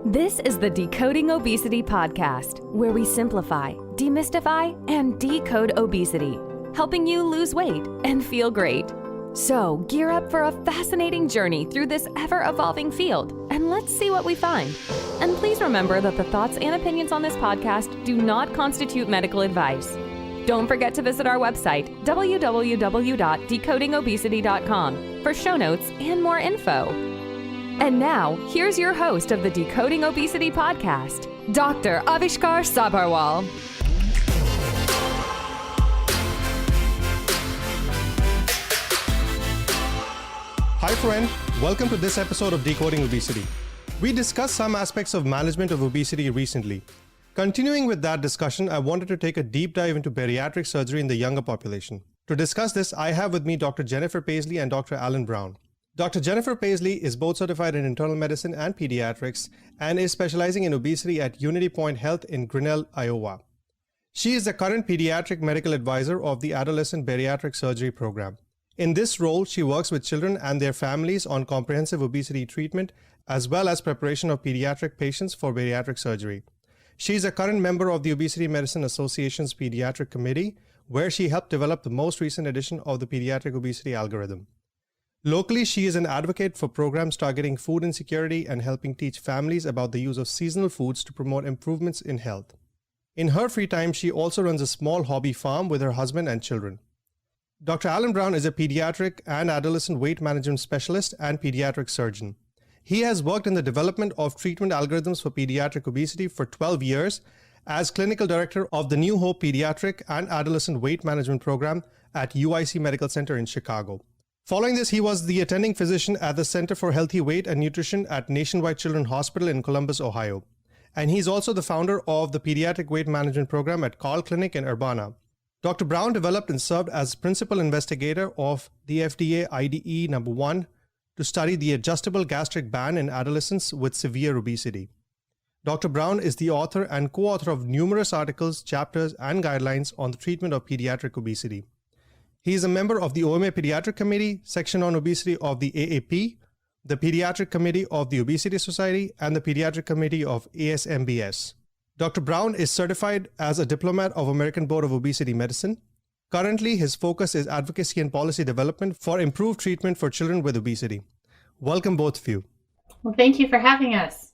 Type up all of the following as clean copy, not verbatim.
This is the Decoding Obesity podcast, where we simplify, demystify, and decode obesity, helping you lose weight and feel great. So gear up for a fascinating journey through this ever-evolving field, and let's see what we find. And please remember that the thoughts and opinions on this podcast do not constitute medical advice. Don't forget to visit our website, www.decodingobesity.com, for show notes and more info. And now, here's your host of the Decoding Obesity podcast, Dr. Avishkar Sabharwal. Hi friend, welcome to this episode of Decoding Obesity. We discussed some aspects of management of obesity recently. Continuing with that discussion, I wanted to take a deep dive into bariatric surgery in the younger population. To discuss this, I have with me Dr. Jennifer Paisley and Dr. Allen Browne. Dr. Jennifer Paisley is both certified in internal medicine and pediatrics and is specializing in obesity at Unity Point Health in Grinnell, Iowa. She is the current pediatric medical advisor of the Adolescent Bariatric Surgery Program. In this role, she works with children and their families on comprehensive obesity treatment as well as preparation of pediatric patients for bariatric surgery. She is a current member of the Obesity Medicine Association's Pediatric Committee, where she helped develop the most recent edition of the pediatric obesity algorithm. Locally, she is an advocate for programs targeting food insecurity and helping teach families about the use of seasonal foods to promote improvements in health. In her free time, she also runs a small hobby farm with her husband and children. Dr. Allen Browne is a pediatric and adolescent weight management specialist and pediatric surgeon. He has worked in the development of treatment algorithms for pediatric obesity for 12 years as clinical director of the New Hope Pediatric and Adolescent Weight Management Program at UIC Medical Center in Chicago. Following this, he was the attending physician at the Center for Healthy Weight and Nutrition at Nationwide Children's Hospital in Columbus, Ohio. And he's also the founder of the Pediatric Weight Management Program at Carl Clinic in Urbana. Dr. Browne developed and served as principal investigator of the FDA IDE No. 1 to study the adjustable gastric band in adolescents with severe obesity. Dr. Browne is the author and co-author of numerous articles, chapters, and guidelines on the treatment of pediatric obesity. He is a member of the OMA Pediatric Committee, section on obesity of the AAP, the Pediatric Committee of the Obesity Society, and the Pediatric Committee of ASMBS. Dr. Browne is certified as a diplomat of American Board of Obesity Medicine. Currently, his focus is advocacy and policy development for improved treatment for children with obesity. Welcome, both of you. Well, thank you for having us.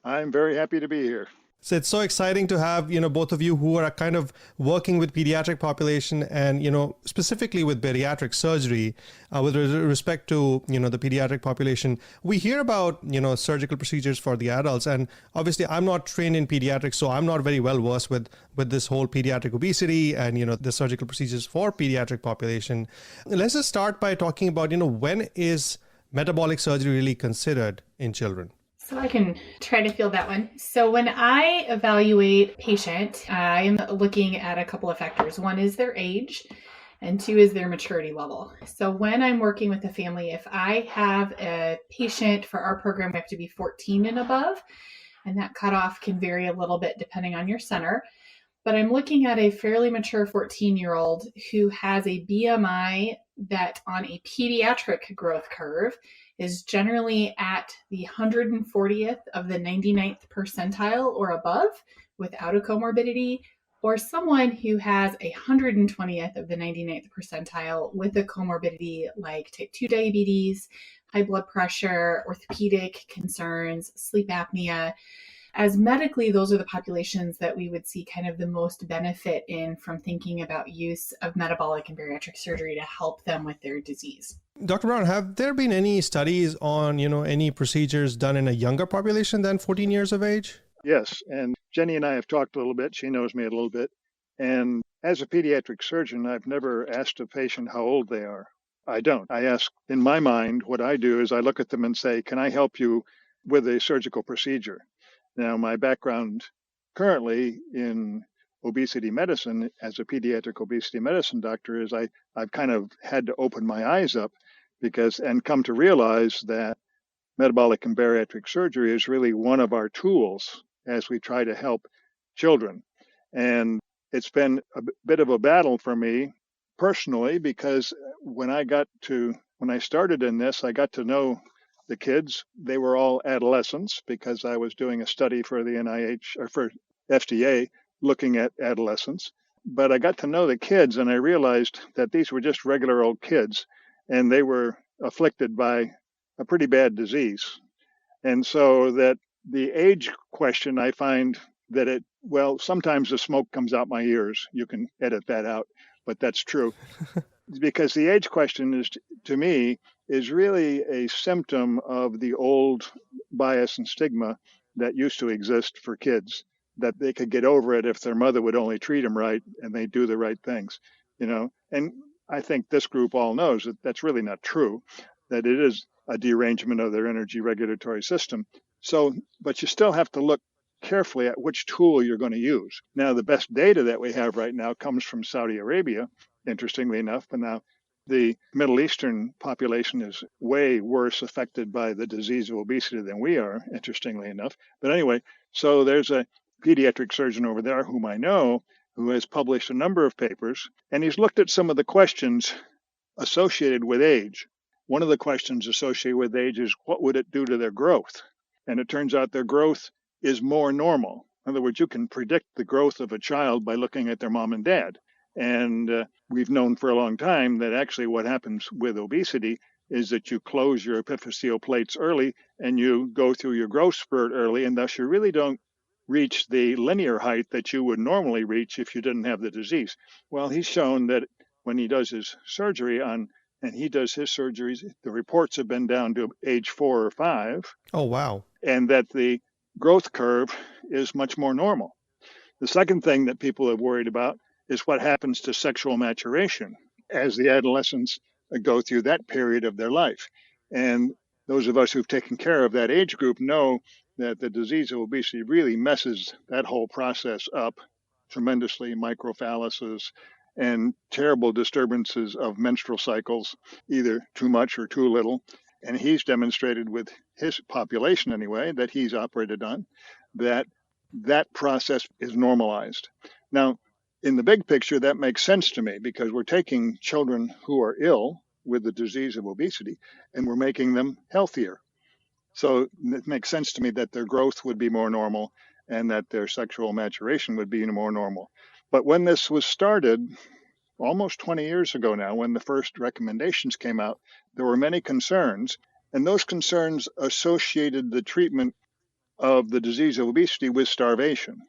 I'm very happy to be here. So it's so exciting to have, both of you who are kind of working with pediatric population and, specifically with bariatric surgery with respect to, the pediatric population. We hear about, surgical procedures for the adults. And obviously, I'm not trained in pediatrics, so I'm not very well versed with this whole pediatric obesity and, the surgical procedures for pediatric population. Let's just start by talking about, when is metabolic surgery really considered in children? So I can try to field that one. So when I evaluate a patient, I'm looking at a couple of factors. One is their age, and two is their maturity level. So when I'm working with a family, if I have a patient for our program, we have to be 14 and above, and that cutoff can vary a little bit depending on your center. But I'm looking at a fairly mature 14-year-old who has a BMI that on a pediatric growth curve is generally at the 140th of the 99th percentile or above without a comorbidity, or someone who has a 120th of the 99th percentile with a comorbidity like type 2 diabetes, high blood pressure, orthopedic concerns, sleep apnea. As medically, those are the populations that we would see kind of the most benefit in from thinking about use of metabolic and bariatric surgery to help them with their disease. Dr. Browne, have there been any studies on, any procedures done in a younger population than 14 years of age? Yes, and Jenny and I have talked a little bit. She knows me a little bit. And as a pediatric surgeon, I've never asked a patient how old they are. I don't. I ask, in my mind, what I do is I look at them and say, can I help you with a surgical procedure? Now, my background currently in obesity medicine as a pediatric obesity medicine doctor is I've kind of had to open my eyes up and come to realize that metabolic and bariatric surgery is really one of our tools as we try to help children. And it's been a bit of a battle for me personally, because when I started in this, I got to know The kids, they were all adolescents because I was doing a study for the NIH or for FDA looking at adolescents. But I got to know the kids and I realized that these were just regular old kids and they were afflicted by a pretty bad disease. And so that the age question, I find that sometimes the smoke comes out my ears. You can edit that out, but that's true. Because the age question is, to me, is really a symptom of the old bias and stigma that used to exist for kids, that they could get over it if their mother would only treat them right and they do the right things, And I think this group all knows that that's really not true, that it is a derangement of their energy regulatory system. So, but you still have to look carefully at which tool you're going to use. Now, the best data that we have right now comes from Saudi Arabia, interestingly enough, but now the Middle Eastern population is way worse affected by the disease of obesity than we are, interestingly enough. But anyway, so there's a pediatric surgeon over there whom I know who has published a number of papers, and he's looked at some of the questions associated with age. One of the questions associated with age is, what would it do to their growth? And it turns out their growth is more normal. In other words, you can predict the growth of a child by looking at their mom and dad. And we've known for a long time that actually what happens with obesity is that you close your epiphyseal plates early and you go through your growth spurt early, and thus you really don't reach the linear height that you would normally reach if you didn't have the disease. Well, he's shown that when he does his surgery and he does his surgeries, the reports have been down to age 4 or 5. Oh, wow. And that the growth curve is much more normal. The second thing that people have worried about is what happens to sexual maturation as the adolescents go through that period of their life. And those of us who've taken care of that age group know that the disease of obesity really messes that whole process up tremendously. Microphalluses and terrible disturbances of menstrual cycles, either too much or too little. And he's demonstrated with his population anyway, that he's operated on, that process is normalized. Now, in the big picture, that makes sense to me because we're taking children who are ill with the disease of obesity and we're making them healthier. So it makes sense to me that their growth would be more normal and that their sexual maturation would be more normal. But when this was started, almost 20 years ago now, when the first recommendations came out, there were many concerns, and those concerns associated the treatment of the disease of obesity with starvation.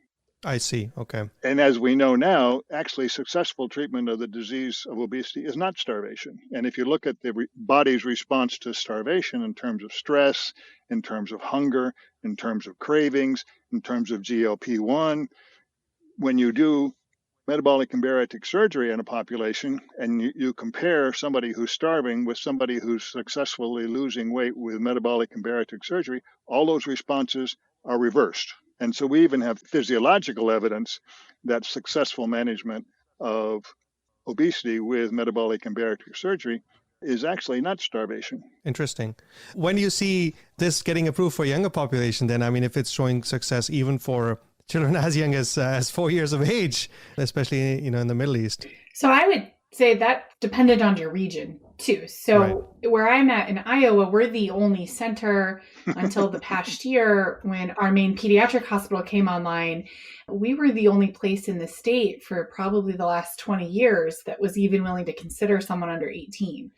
I see. Okay. And as we know now, actually successful treatment of the disease of obesity is not starvation. And if you look at the body's response to starvation in terms of stress, in terms of hunger, in terms of cravings, in terms of GLP-1, when you do metabolic and bariatric surgery in a population and you compare somebody who's starving with somebody who's successfully losing weight with metabolic and bariatric surgery, all those responses are reversed. And so we even have physiological evidence that successful management of obesity with metabolic and bariatric surgery is actually not starvation. Interesting. When you see this getting approved for younger population, then, I mean, if it's showing success even for children as young as 4 years of age, especially, in the Middle East. So I would say that depended on your region too. So right. Where I'm at in Iowa, we're the only center until the past year when our main pediatric hospital came online. We were the only place in the state for probably the last 20 years that was even willing to consider someone under 18.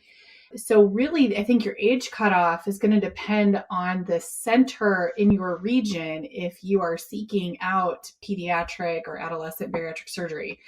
So really, I think your age cutoff is going to depend on the center in your region if you are seeking out pediatric or adolescent bariatric surgery.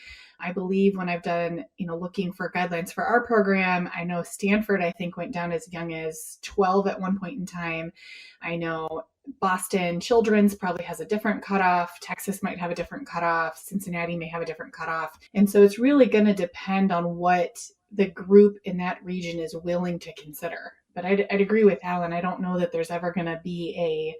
I believe when I've done, looking for guidelines for our program, I know Stanford, I think, went down as young as 12 at one point in time. I know Boston Children's probably has a different cutoff. Texas might have a different cutoff. Cincinnati may have a different cutoff. And so it's really going to depend on what the group in that region is willing to consider. But I'd agree with Alan. I don't know that there's ever going to be a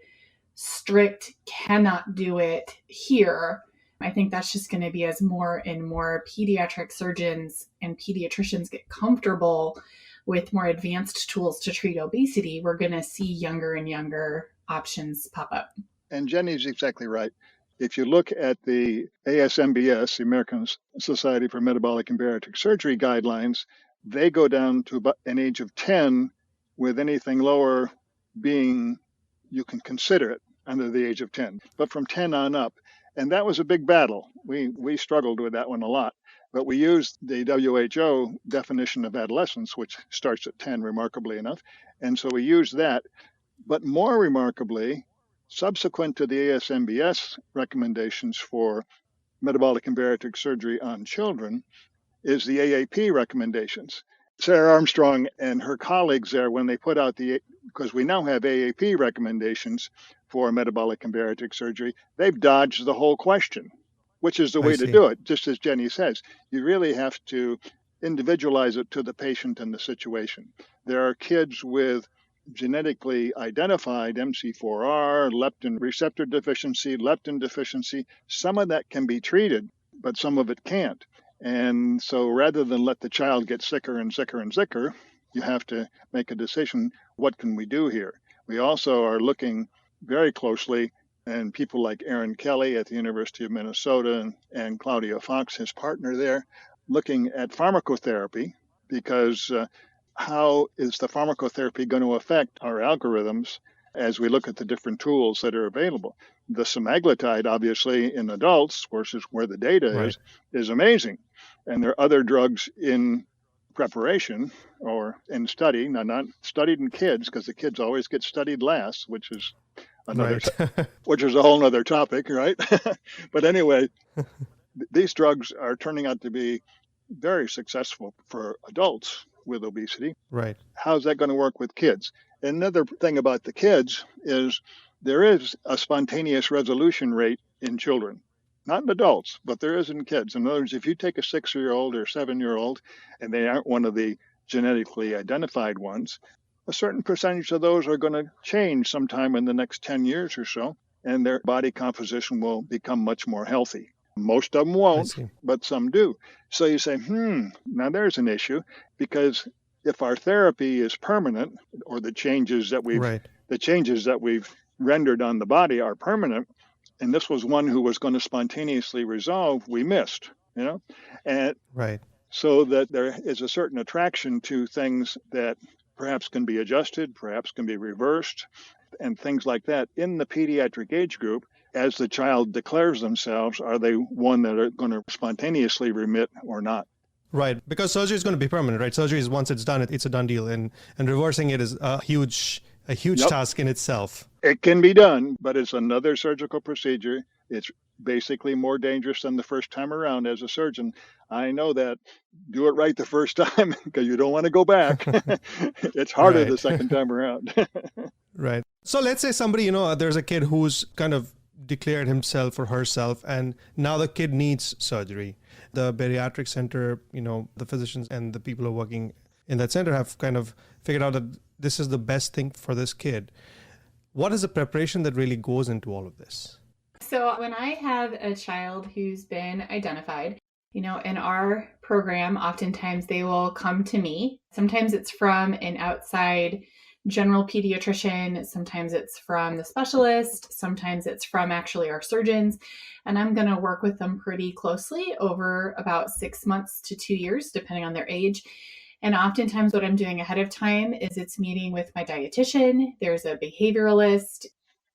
strict cannot do it here. I think that's just going to be as more and more pediatric surgeons and pediatricians get comfortable with more advanced tools to treat obesity, we're going to see younger and younger options pop up. And Jenny's exactly right. If you look at the ASMBS, the American Society for Metabolic and Bariatric Surgery guidelines, they go down to about an age of 10, with anything lower being, you can consider it under the age of 10, but from 10 on up. And that was a big battle. We struggled with that one a lot. But we used the WHO definition of adolescence, which starts at 10, remarkably enough. And so we used that. But more remarkably, subsequent to the ASMBS recommendations for metabolic and bariatric surgery on children, is the AAP recommendations. Sarah Armstrong and her colleagues there, when they put out because we now have AAP recommendations for metabolic and bariatric surgery, they've dodged the whole question, which is the way to do it. Just as Jenny says, you really have to individualize it to the patient and the situation. There are kids with genetically identified MC4R, leptin receptor deficiency, leptin deficiency. Some of that can be treated, but some of it can't. And so rather than let the child get sicker and sicker and sicker, you have to make a decision, what can we do here? We also are looking very closely, and people like Aaron Kelly at the University of Minnesota and Claudia Fox, his partner there, looking at pharmacotherapy, because how is the pharmacotherapy going to affect our algorithms as we look at the different tools that are available? The semaglutide, obviously, in adults, versus where the data is amazing. And there are other drugs in preparation or in study, now not studied in kids, because the kids always get studied last, which is another, which is a whole other topic, right? But anyway, these drugs are turning out to be very successful for adults with obesity. Right. How's that going to work with kids? Another thing about the kids is there is a spontaneous resolution rate in children, not in adults, but there is in kids. In other words, if you take a 6-year-old or 7-year-old and they aren't one of the genetically identified ones, a certain percentage of those are going to change sometime in the next 10 years or so, and their body composition will become much more healthy. Most of them won't, but some do. So you say, now there's an issue, because if our therapy is permanent, or the changes that we've rendered on the body are permanent, and this was one who was going to spontaneously resolve, we missed, and so that there is a certain attraction to things that perhaps can be adjusted, perhaps can be reversed, and things like that. In the pediatric age group, as the child declares themselves, are they one that are going to spontaneously remit or not? Right, because surgery is going to be permanent, right? Surgery is, once it's done, it's a done deal, and reversing it is a huge task in itself. It can be done, but it's another surgical procedure. It's basically more dangerous than the first time around. As a surgeon, I know that. Do it right the first time, because you don't want to go back. It's harder the second time around. Right. So let's say somebody, there's a kid who's kind of declared himself or herself, and now the kid needs surgery. The bariatric center, the physicians and the people who are working in that center have kind of figured out that this is the best thing for this kid. What is the preparation that really goes into all of this? So when I have a child who's been identified, in our program, oftentimes they will come to me. Sometimes it's from an outside general pediatrician, sometimes it's from the specialist, sometimes it's from actually our surgeons, and I'm going to work with them pretty closely over about 6 months to 2 years, depending on their age. And oftentimes what I'm doing ahead of time is it's meeting with my dietitian, there's a behavioralist,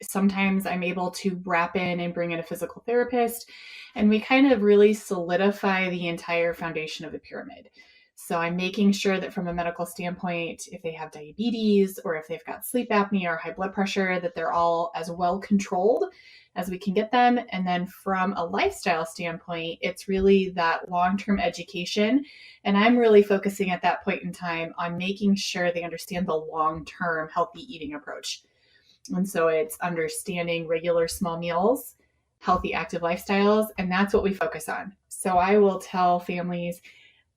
sometimes I'm able to wrap in and bring in a physical therapist, and we kind of really solidify the entire foundation of the pyramid. So I'm making sure that from a medical standpoint, if they have diabetes or if they've got sleep apnea or high blood pressure, that they're all as well controlled as we can get them. And then from a lifestyle standpoint, it's really that long-term education. And I'm really focusing at that point in time on making sure they understand the long-term healthy eating approach. And so it's understanding regular small meals, healthy active lifestyles, and that's what we focus on. So I will tell families,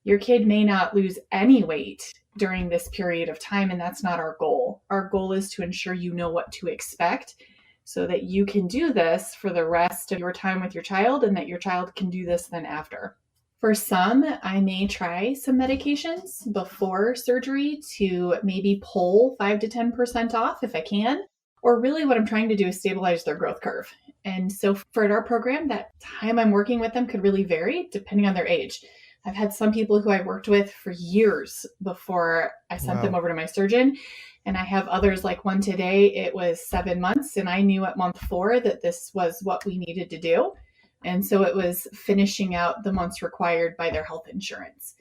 your kid may not lose any weight during this period of time, and that's not our goal. Our goal is to ensure you know what to expect so that you can do this for the rest of your time with your child and that your child can do this then after. For some, I may try some medications before surgery to maybe pull 5 to 10% off if I can, or really what I'm trying to do is stabilize their growth curve. And so for our program, that time I'm working with them could really vary depending on their age. I've had some people who I worked with for years before I sent them over to my surgeon. And I have others like one today, it was 7 months, and I knew at month 4 that this was what we needed to do. And so it was finishing out the months required by their health insurance.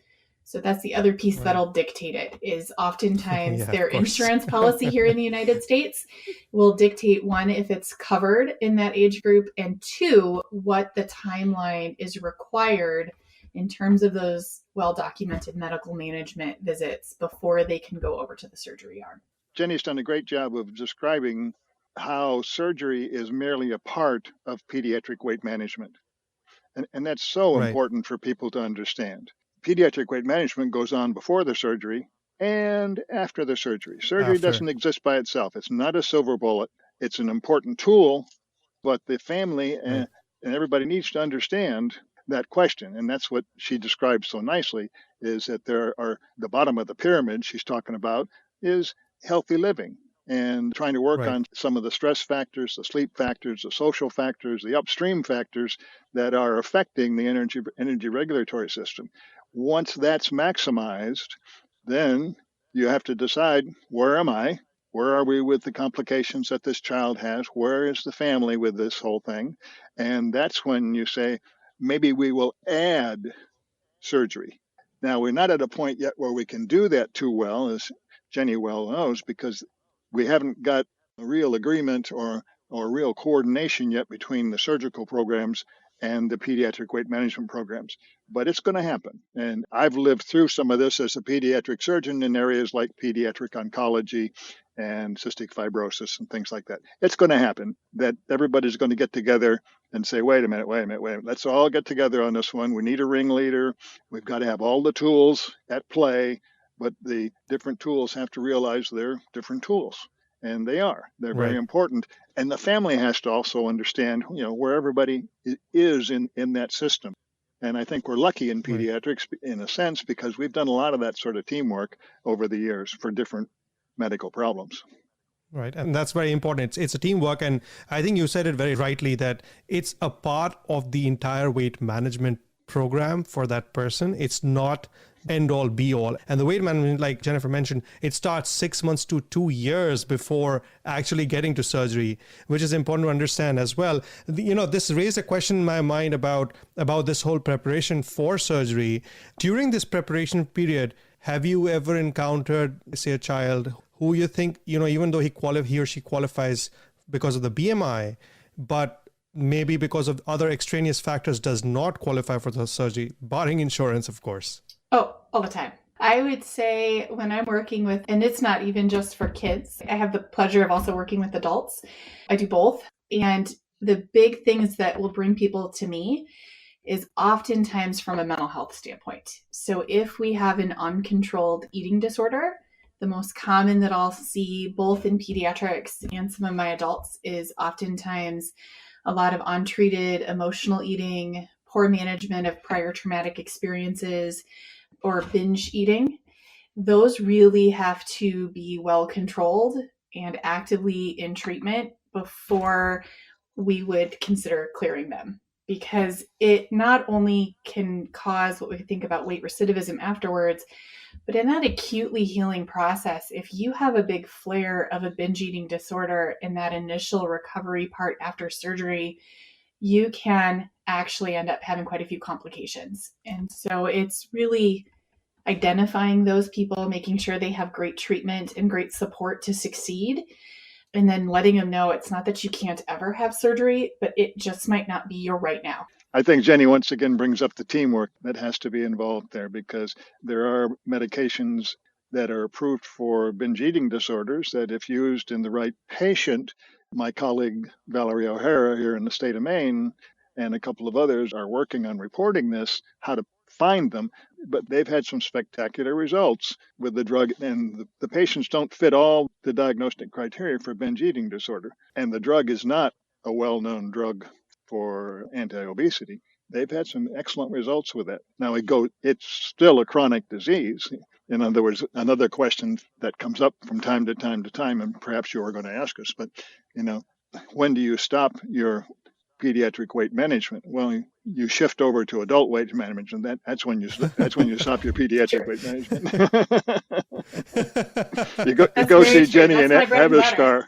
So that's the other piece that'll dictate it, is oftentimes their insurance policy here in the United States will dictate, 1, if it's covered in that age group, and 2, what the timeline is required in terms of those well-documented medical management visits before they can go over to the surgery arm. Jenny's done a great job of describing how surgery is merely a part of pediatric weight management. And that's so important for people to understand. Pediatric weight management goes on before the surgery and after the surgery. Surgery doesn't exist by itself. It's not a silver bullet. It's an important tool, but the family and everybody needs to understand that question. And that's what she describes so nicely, is that there are the bottom of the pyramid she's talking about is healthy living and trying to work on some of the stress factors, the sleep factors, the social factors, the upstream factors that are affecting the energy regulatory system. Once that's maximized, then you have to decide, where am I? Where are we with the complications that this child has? Where is the family with this whole thing? And that's when you say, maybe we will add surgery. Now, we're not at a point yet where we can do that too well, as Jenny well knows, because we haven't got a real agreement or real coordination yet between the surgical programs and the pediatric weight management programs. But it's going to happen. And I've lived through some of this as a pediatric surgeon in areas like pediatric oncology and cystic fibrosis and things like that. It's going to happen, that everybody's going to get together and say, wait a minute, let's all get together on this one. We need a ringleader. We've got to have all the tools at play, but the different tools have to realize they're different tools. And they're very important. And the family has to also understand, where everybody is in that system. And I think we're lucky in pediatrics in a sense, because we've done a lot of that sort of teamwork over the years for different medical problems. Right. And that's very important. It's a teamwork. And I think you said it very rightly, that it's a part of the entire weight management program for that person. It's not end all be all. And the weight management, like Jennifer mentioned, it starts 6 months to 2 years before actually getting to surgery, which is important to understand as well. This raised a question in my mind about this whole preparation for surgery. During this preparation period, have you ever encountered, say, a child who you think, even though he or she qualifies because of the BMI, but maybe because of other extraneous factors does not qualify for the surgery, barring insurance, of course? Oh, all the time. I would say when I'm working with, and it's not even just for kids, I have the pleasure of also working with adults. I do both. And the big things that will bring people to me is oftentimes from a mental health standpoint. So if we have an uncontrolled eating disorder, the most common that I'll see both in pediatrics and some of my adults is oftentimes a lot of untreated emotional eating, poor management of prior traumatic experiences, or binge eating. Those really have to be well controlled and actively in treatment before we would consider clearing them, because it not only can cause what we think about weight recidivism afterwards, but in that acutely healing process, if you have a big flare of a binge eating disorder in that initial recovery part after surgery, you can actually end up having quite a few complications. And so it's really identifying those people, making sure they have great treatment and great support to succeed, and then letting them know it's not that you can't ever have surgery, but it just might not be your right now. I think Jenny once again brings up the teamwork that has to be involved there, because there are medications that are approved for binge eating disorders that, if used in the right patient, my colleague Valerie O'Hara here in the state of Maine and a couple of others are working on reporting this, how to find them, but they've had some spectacular results with the drug, and the patients don't fit all the diagnostic criteria for binge eating disorder. And the drug is not a well-known drug for anti-obesity. They've had some excellent results with it. Now it's still a chronic disease. In other words, another question that comes up from time to time, and perhaps you are going to ask us, but when do you stop your pediatric weight management. Well, you shift over to adult weight management. That's when you stop your pediatric weight management. you go see Jenny and have a scar.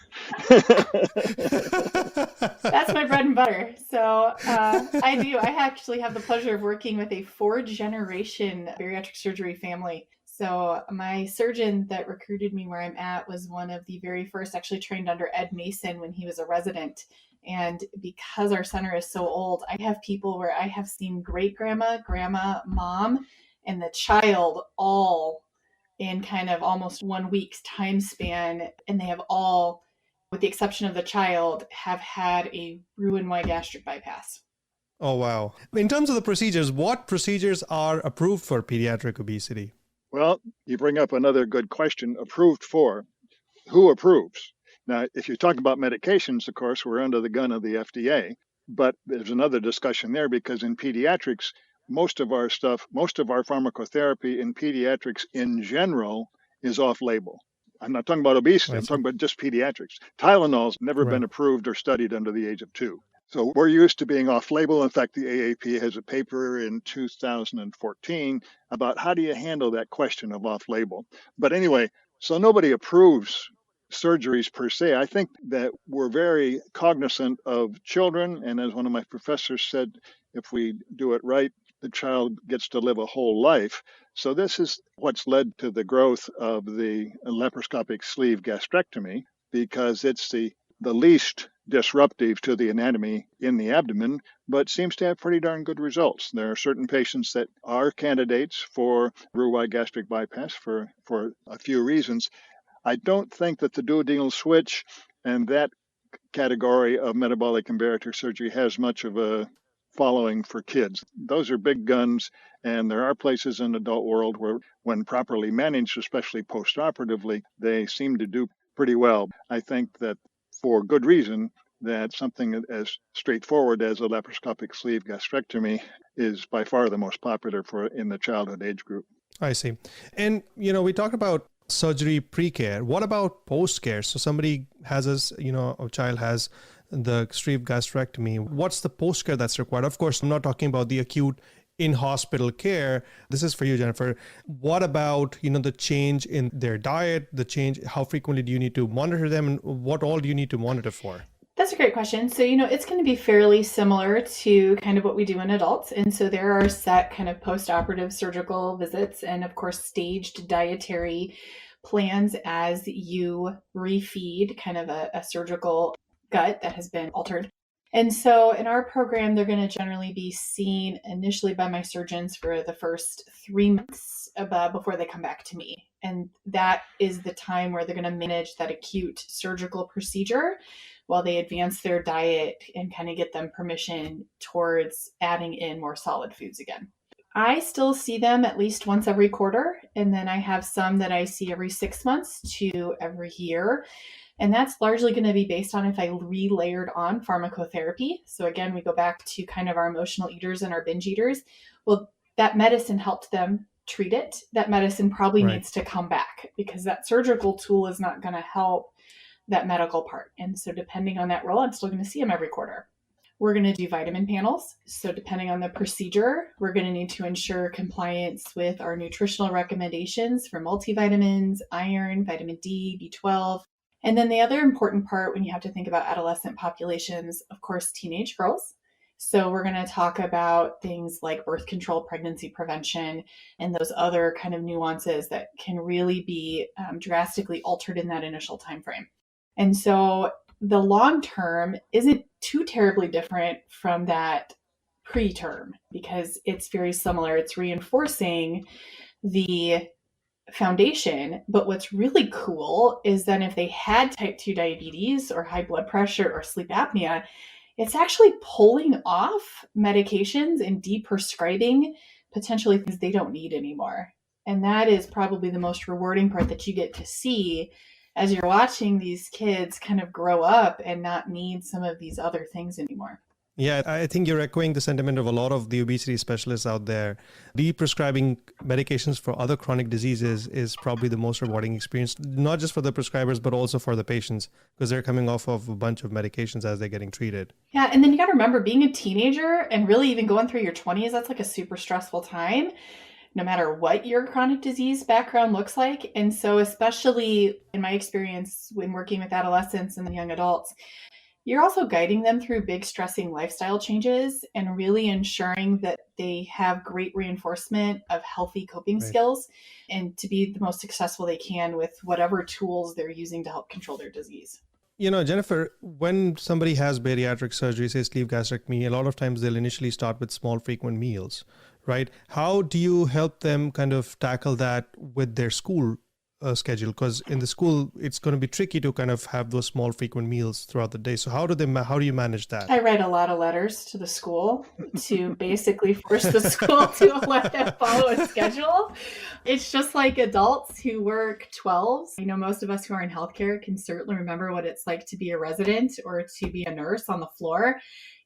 That's my bread and butter. So I do. I actually have the pleasure of working with a 4th-generation bariatric surgery family. So my surgeon that recruited me where I'm at was one of the very first, actually trained under Ed Mason when he was a resident. And because our center is so old, I have people where I have seen great grandma, mom, and the child all in kind of almost 1 week's time span. And they have all, with the exception of the child, have had a Roux-en-Y gastric bypass. Oh, wow. In terms of the procedures, what procedures are approved for pediatric obesity? Well, you bring up another good question. Approved for? Who approves? Now, if you talk about medications, of course, we're under the gun of the FDA. But there's another discussion there because in pediatrics, most of our pharmacotherapy in pediatrics in general is off-label. I'm not talking about obesity. I'm talking about just pediatrics. Tylenol's never been approved or studied under the age of 2. So we're used to being off-label. In fact, the AAP has a paper in 2014 about how do you handle that question of off-label. But anyway, so nobody approves surgeries per se. I think that we're very cognizant of children. And as one of my professors said, if we do it right, the child gets to live a whole life. So this is what's led to the growth of the laparoscopic sleeve gastrectomy, because it's the least disruptive to the anatomy in the abdomen, but seems to have pretty darn good results. There are certain patients that are candidates for Roux-en-Y gastric bypass for a few reasons. I don't think that the duodenal switch and that category of metabolic and bariatric surgery has much of a following for kids. Those are big guns, and there are places in the adult world where, when properly managed, especially postoperatively, they seem to do pretty well. I think that for good reason that something as straightforward as a laparoscopic sleeve gastrectomy is by far the most popular in the childhood age group. I see. And, we talked about surgery pre-care. What about post-care? So somebody has a child has the sleeve gastrectomy. What's the post-care that's required? Of course, I'm not talking about the acute in-hospital care. This is for you, Jennifer. What about, the change in their diet, how frequently do you need to monitor them, and what all do you need to monitor for? That's a great question. So, it's going to be fairly similar to kind of what we do in adults. And so there are set kind of post-operative surgical visits and, of course, staged dietary plans as you refeed kind of a surgical gut that has been altered. And so in our program, they're going to generally be seen initially by my surgeons for the first 3 months before they come back to me. And that is the time where they're going to manage that acute surgical procedure while they advance their diet and kind of get them permission towards adding in more solid foods again. I still see them at least once every quarter. And then I have some that I see every 6 months to every year. And that's largely going to be based on if I re-layered on pharmacotherapy. So again, we go back to kind of our emotional eaters and our binge eaters. Well, that medicine helped them treat it. That medicine probably needs to come back because that surgical tool is not going to help that medical part. And so depending on that role, I'm still going to see them every quarter. We're going to do vitamin panels. So depending on the procedure, we're going to need to ensure compliance with our nutritional recommendations for multivitamins, iron, vitamin D, B12. And then the other important part when you have to think about adolescent populations, of course, teenage girls. So we're going to talk about things like birth control, pregnancy prevention, and those other kind of nuances that can really be drastically altered in that initial time frame. And so the long term isn't too terribly different from that preterm because it's very similar. It's reinforcing the foundation. But what's really cool is then if they had type 2 diabetes or high blood pressure or sleep apnea, it's actually pulling off medications and deprescribing potentially things they don't need anymore. And that is probably the most rewarding part that you get to see as you're watching these kids kind of grow up and not need some of these other things anymore. Yeah, I think you're echoing the sentiment of a lot of the obesity specialists out there. Prescribing medications for other chronic diseases is probably the most rewarding experience, not just for the prescribers, but also for the patients, because they're coming off of a bunch of medications as they're getting treated. Yeah, and then you got to remember being a teenager and really even going through your 20s, that's like a super stressful time, no matter what your chronic disease background looks like. And so, especially in my experience when working with adolescents and young adults, you're also guiding them through big stressing lifestyle changes and really ensuring that they have great reinforcement of healthy coping skills and to be the most successful they can with whatever tools they're using to help control their disease. You know, Jennifer, when somebody has bariatric surgery, say sleeve gastrectomy, a lot of times they'll initially start with small, frequent meals, right? How do you help them kind of tackle that with their school schedule? Because in the school, it's going to be tricky to kind of have those small, frequent meals throughout the day. So how do you manage that? I write a lot of letters to the school to basically force the school to let them follow a schedule. It's just like adults who work 12s. You know, most of us who are in healthcare can certainly remember what it's like to be a resident or to be a nurse on the floor.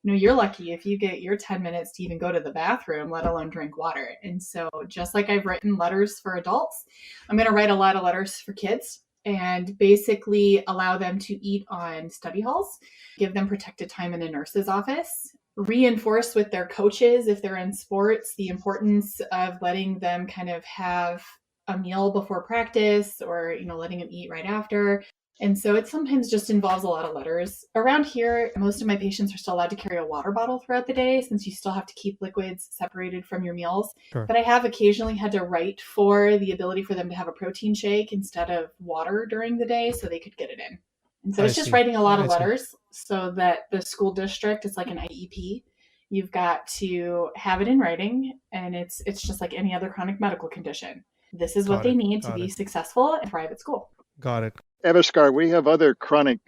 You know, you're lucky if you get your 10 minutes to even go to the bathroom, let alone drink water. And so just like I've written letters for adults, I'm going to write a lot of letters for kids and basically allow them to eat on study halls, give them protected time in a nurse's office, reinforce with their coaches if they're in sports the importance of letting them kind of have a meal before practice or, you know, letting them eat right after. And so it sometimes just involves a lot of letters. Around here, most of my patients are still allowed to carry a water bottle throughout the day since you still have to keep liquids separated from your meals. Sure. But I have occasionally had to write for the ability for them to have a protein shake instead of water during the day so they could get it in. And so it's just writing a lot of letters so that the school district, it's like an IEP. You've got to have it in writing, and it's just like any other chronic medical condition. This is what they need to be successful in private school. Got it. Eviskar, we have other chronic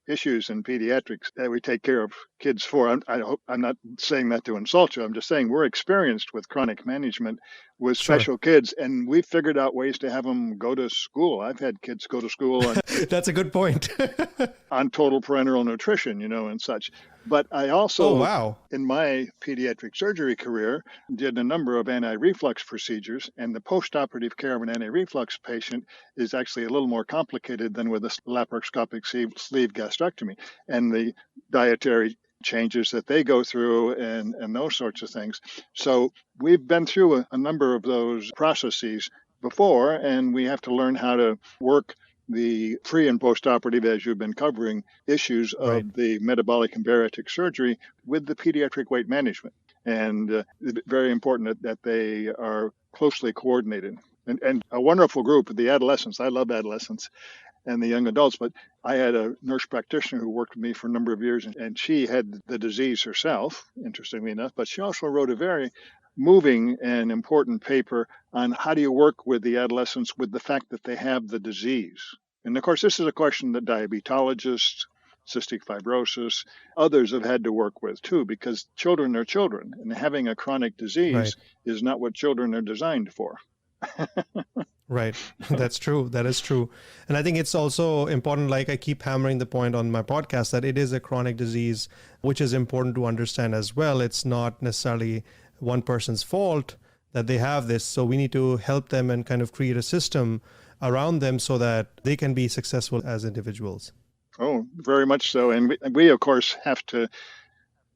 issues in pediatrics that we take care of kids for. I hope I'm not saying that to insult you. I'm just saying we're experienced with chronic management with special kids, and we've figured out ways to have them go to school. I've had kids go to school on That's a good point. on total parenteral nutrition, you know, and such. But I also, in my pediatric surgery career, did a number of anti-reflux procedures, and the post-operative care of an anti-reflux patient is actually a little more complicated than with a laparoscopic sleeve gastrectomy. And the dietary changes that they go through and those sorts of things. So we've been through a number of those processes before, and we have to learn how to work the pre and post-operative, as you've been covering, issues of the metabolic and bariatric surgery with the pediatric weight management. And very important that they are closely coordinated. And a wonderful group, the adolescents. I love adolescents and the young adults, but I had a nurse practitioner who worked with me for a number of years, and she had the disease herself, interestingly enough, but she also wrote a very moving and important paper on how do you work with the adolescents with the fact that they have the disease. And of course, this is a question that diabetologists, cystic fibrosis, others have had to work with too, because children are children, and having a chronic disease is not what children are designed for. Right. That's true. That is true. And I think it's also important, like I keep hammering the point on my podcast, that it is a chronic disease, which is important to understand as well. It's not necessarily one person's fault that they have this. So we need to help them and kind of create a system around them so that they can be successful as individuals. Oh, very much so. And we of course, have to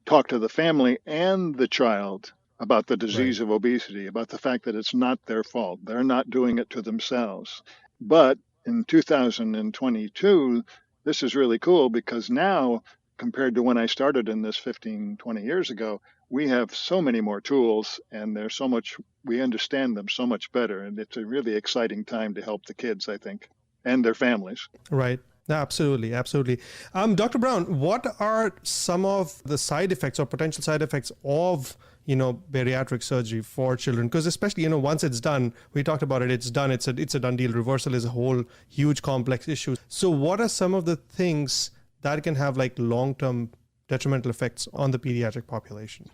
talk to the family and the child about the disease of obesity, about the fact that it's not their fault. They're not doing it to themselves. But in 2022, this is really cool because now, compared to when I started in this 15, 20 years ago, we have so many more tools and there's so much, we understand them so much better. And it's a really exciting time to help the kids, I think, and their families. Right. Absolutely. Absolutely. Dr. Browne, what are some of the side effects or potential side effects of, bariatric surgery for children? Because especially, once it's done, we talked about it, it's done, it's a done deal. Reversal is a whole huge complex issue. So what are some of the things that can have like long-term detrimental effects on the pediatric population?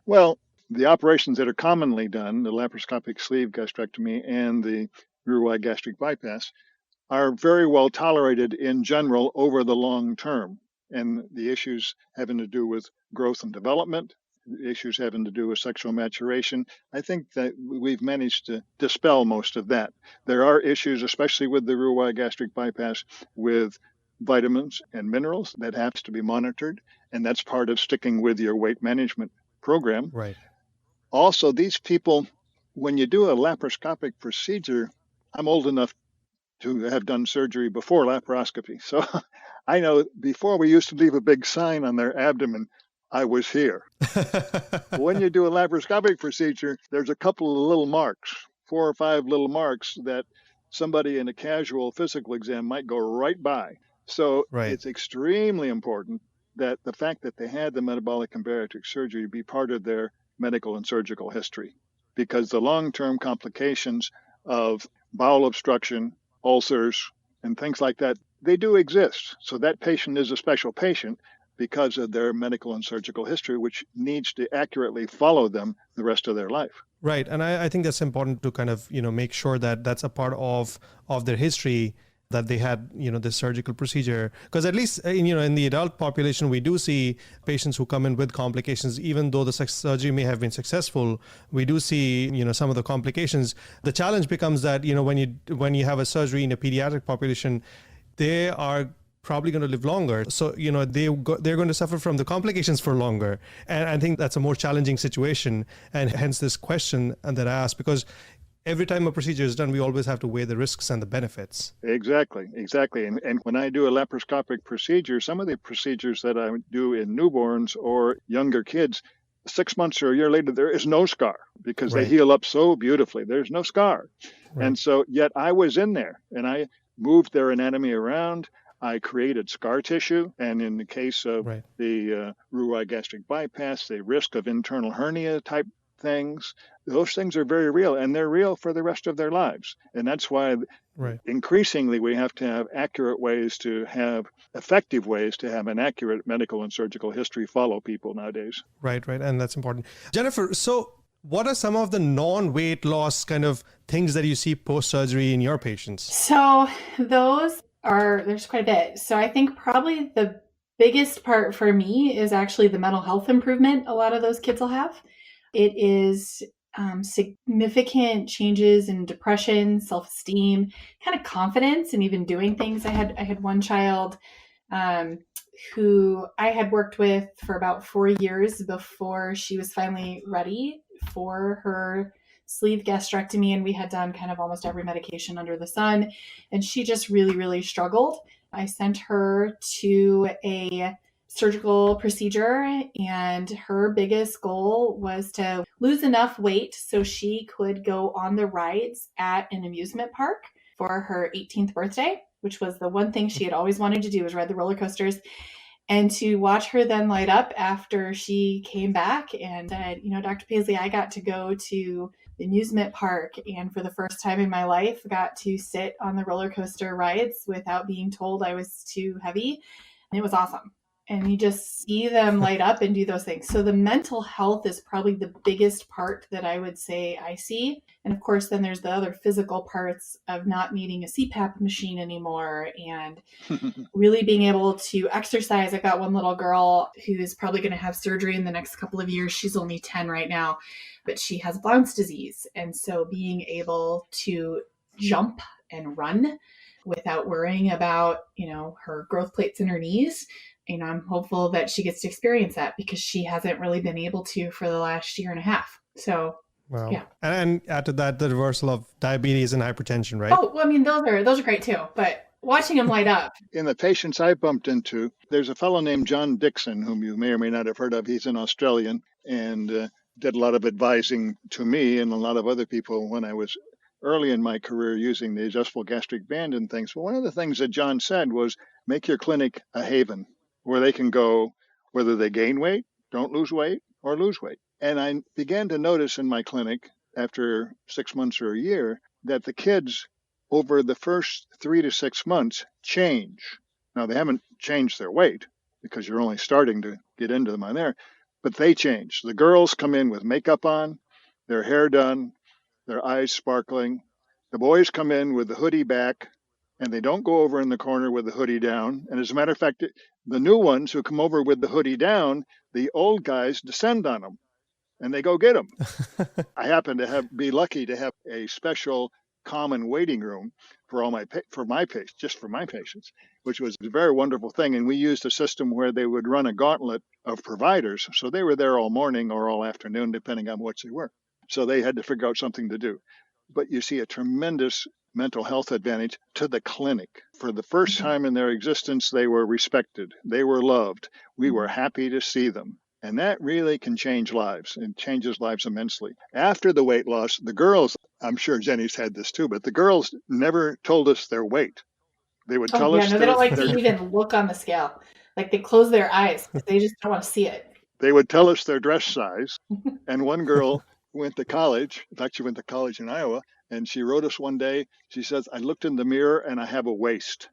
Well, the operations that are commonly done, the laparoscopic sleeve gastrectomy and the rear-wide gastric bypass, are very well tolerated in general over the long term. and the issues having to do with growth and development, issues having to do with sexual maturation. I think that we've managed to dispel most of that. There are issues, especially with the Roux-en-Y gastric bypass, with vitamins and minerals that have to be monitored, and that's part of sticking with your weight management program. Right. Also, these people, when you do a laparoscopic procedure, I'm old enough to have done surgery before laparoscopy. So I know before we used to leave a big sign on their abdomen, I was here. When you do a laparoscopic procedure, there's a couple of little marks, 4 or 5 little marks that somebody in a casual physical exam might go right by. So Right. It's extremely important that the fact that they had the metabolic and bariatric surgery be part of their medical and surgical history, because the long-term complications of bowel obstruction, ulcers, and things like that, they do exist. So that patient is a special patient because of their medical and surgical history, which needs to accurately follow them the rest of their life. Right. And I think that's important to kind of, make sure that that's a part of their history, that they had, this surgical procedure. Because at least, in the adult population, we do see patients who come in with complications, even though the surgery may have been successful, we do see, some of the complications. The challenge becomes that, when you have a surgery in a pediatric population, they are probably going to live longer. So, they're going to suffer from the complications for longer. And I think that's a more challenging situation. And hence this question that I asked, because every time a procedure is done, we always have to weigh the risks and the benefits. Exactly. And when I do a laparoscopic procedure, some of the procedures that I do in newborns or younger kids, 6 months or a year later, there is no scar because Right. they heal up so beautifully. There's no scar. Right. And so yet I was in there and I moved their anatomy around. I created scar tissue. And in the case of Right. the Roux-en-Y gastric bypass, the risk of internal hernia type things, those things are very real, and they're real for the rest of their lives. And that's why Right. increasingly we have to have accurate ways to have effective ways to have an accurate medical and surgical history follow people nowadays. Right. And that's important. Jennifer, so what are some of the non-weight loss kind of things that you see post-surgery in your patients? So there's quite a bit. So I think probably the biggest part for me is actually the mental health improvement a lot of those kids will have. It is significant changes in depression, self-esteem, kind of confidence, and even doing things. I had one child who I had worked with for about 4 years before she was finally ready for her sleeve gastrectomy, and we had done kind of almost every medication under the sun, and she just really, really struggled. I sent her to a surgical procedure, and her biggest goal was to lose enough weight so she could go on the rides at an amusement park for her 18th birthday, which was the one thing she had always wanted to do, was ride the roller coasters. And to watch her then light up after she came back and said, Dr. Paisley, I got to go to the amusement park, and for the first time in my life got to sit on the roller coaster rides without being told I was too heavy. And it was awesome. And you just see them light up and do those things. So the mental health is probably the biggest part that I would say I see. And of course, then there's the other physical parts of not needing a CPAP machine anymore and really being able to exercise. I've got one little girl who is probably going to have surgery in the next couple of years. She's only 10 right now, but she has Blount's disease. And so being able to jump and run without worrying about, her growth plates in her knees, I'm hopeful that she gets to experience that because she hasn't really been able to for the last year and a half. So, wow. Yeah. And add to that the reversal of diabetes and hypertension, right? Oh, well, those are great too. But watching them light up. In the patients I bumped into, there's a fellow named John Dixon, whom you may or may not have heard of. He's an Australian and did a lot of advising to me and a lot of other people when I was early in my career using the adjustable gastric band and things. But one of the things that John said was make your clinic a haven where they can go, whether they gain weight, don't lose weight, or lose weight. And I began to notice in my clinic after 6 months or a year that the kids over the first 3 to 6 months change. Now, they haven't changed their weight because you're only starting to get into them on there, but they change. The girls come in with makeup on, their hair done, their eyes sparkling. The boys come in with the hoodie back, and they don't go over in the corner with the hoodie down. And as a matter of fact, the new ones who come over with the hoodie down, the old guys descend on them and they go get them. I happen to be lucky to have a special common waiting room for my patients, which was a very wonderful thing. And we used a system where they would run a gauntlet of providers. So they were there all morning or all afternoon, depending on what they were. So they had to figure out something to do. But you see a tremendous mental health advantage to the clinic. For the first time in their existence, they were respected. They were loved. We were happy to see them. And that really can change lives and changes lives immensely. After the weight loss, the girls, I'm sure Jenny's had this too, but the girls never told us their weight. They would tell us. No, they don't like to even look on the scale. Like they close their eyes. They just don't want to see it. They would tell us their dress size. And one girl went to college. In fact, she went to college in Iowa. And she wrote us one day, she says, I looked in the mirror and I have a waist.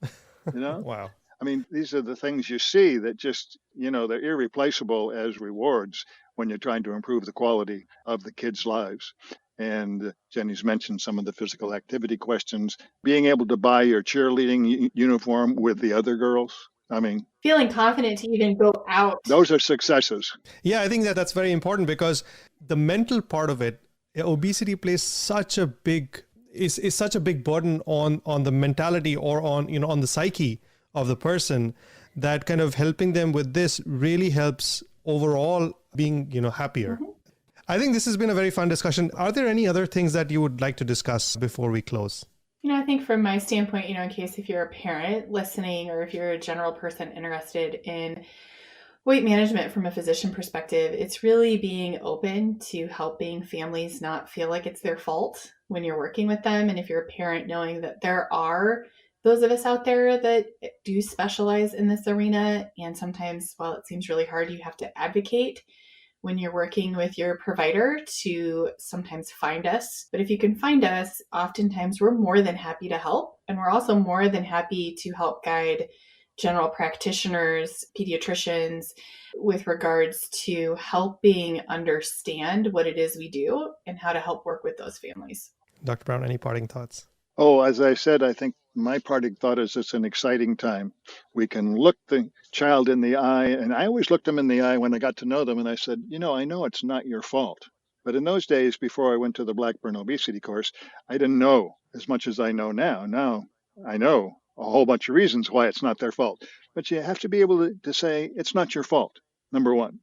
You know? Wow. I mean, these are the things you see that just, they're irreplaceable as rewards when you're trying to improve the quality of the kids' lives. And Jenny's mentioned some of the physical activity questions, being able to buy your cheerleading uniform with the other girls. I mean, feeling confident to even go out. Those are successes. Yeah, I think that's very important because the mental part of it, obesity plays such a big is such a big burden on the mentality or on the psyche of the person, that kind of helping them with this really helps overall being happier. Mm-hmm. I think this has been a very fun discussion. Are there any other things that you would like to discuss before we close? I think from my standpoint, in case if you're a parent listening or if you're a general person interested in weight management from a physician perspective, it's really being open to helping families not feel like it's their fault when you're working with them. And if you're a parent, knowing that there are those of us out there that do specialize in this arena. And sometimes, while it seems really hard, you have to advocate when you're working with your provider to sometimes find us. But if you can find us, oftentimes we're more than happy to help. And we're also more than happy to help guide general practitioners, pediatricians, with regards to helping understand what it is we do and how to help work with those families. Dr. Browne, any parting thoughts? Oh, as I said, I think my parting thought is it's an exciting time. We can look the child in the eye, and I always looked them in the eye when I got to know them, and I said, I know it's not your fault. But in those days, before I went to the Blackburn obesity course, I didn't know as much as I know now. Now I know a whole bunch of reasons why it's not their fault. But you have to be able to say, it's not your fault, number one.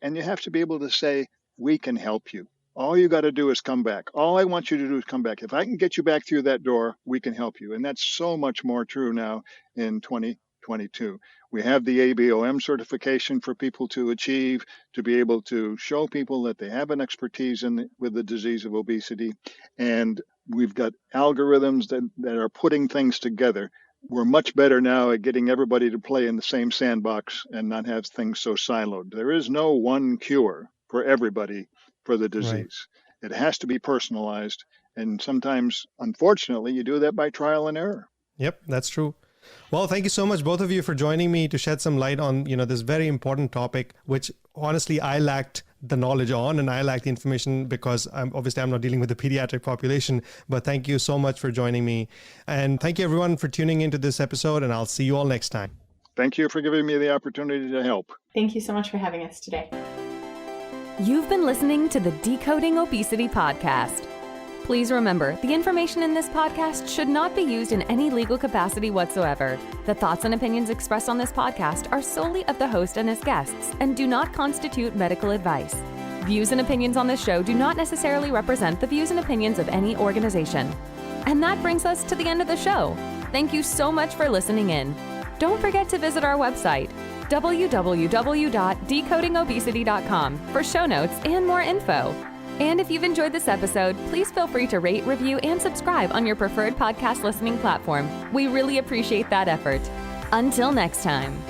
And you have to be able to say, we can help you. All you got to do is come back. All I want you to do is come back. If I can get you back through that door, we can help you. And that's so much more true now in 2022. We have the ABOM certification for people to achieve, to be able to show people that they have an expertise with the disease of obesity. And we've got algorithms that are putting things together. We're much better now at getting everybody to play in the same sandbox and not have things so siloed. There is no one cure for everybody for the disease. Right. It has to be personalized. And sometimes, unfortunately, you do that by trial and error. Yep, that's true. Well, thank you so much, both of you, for joining me to shed some light on, this very important topic, which honestly I lacked the knowledge on, and I lacked the information because I'm not dealing with the pediatric population. But thank you so much for joining me. And thank you, everyone, for tuning into this episode, and I'll see you all next time. Thank you for giving me the opportunity to help. Thank you so much for having us today. You've been listening to the Decoding Obesity podcast. Please remember, the information in this podcast should not be used in any legal capacity whatsoever. The thoughts and opinions expressed on this podcast are solely of the host and his guests and do not constitute medical advice. Views and opinions on this show do not necessarily represent the views and opinions of any organization. And that brings us to the end of the show. Thank you so much for listening in. Don't forget to visit our website, www.decodingobesity.com, for show notes and more info. And if you've enjoyed this episode, please feel free to rate, review, and subscribe on your preferred podcast listening platform. We really appreciate that effort. Until next time.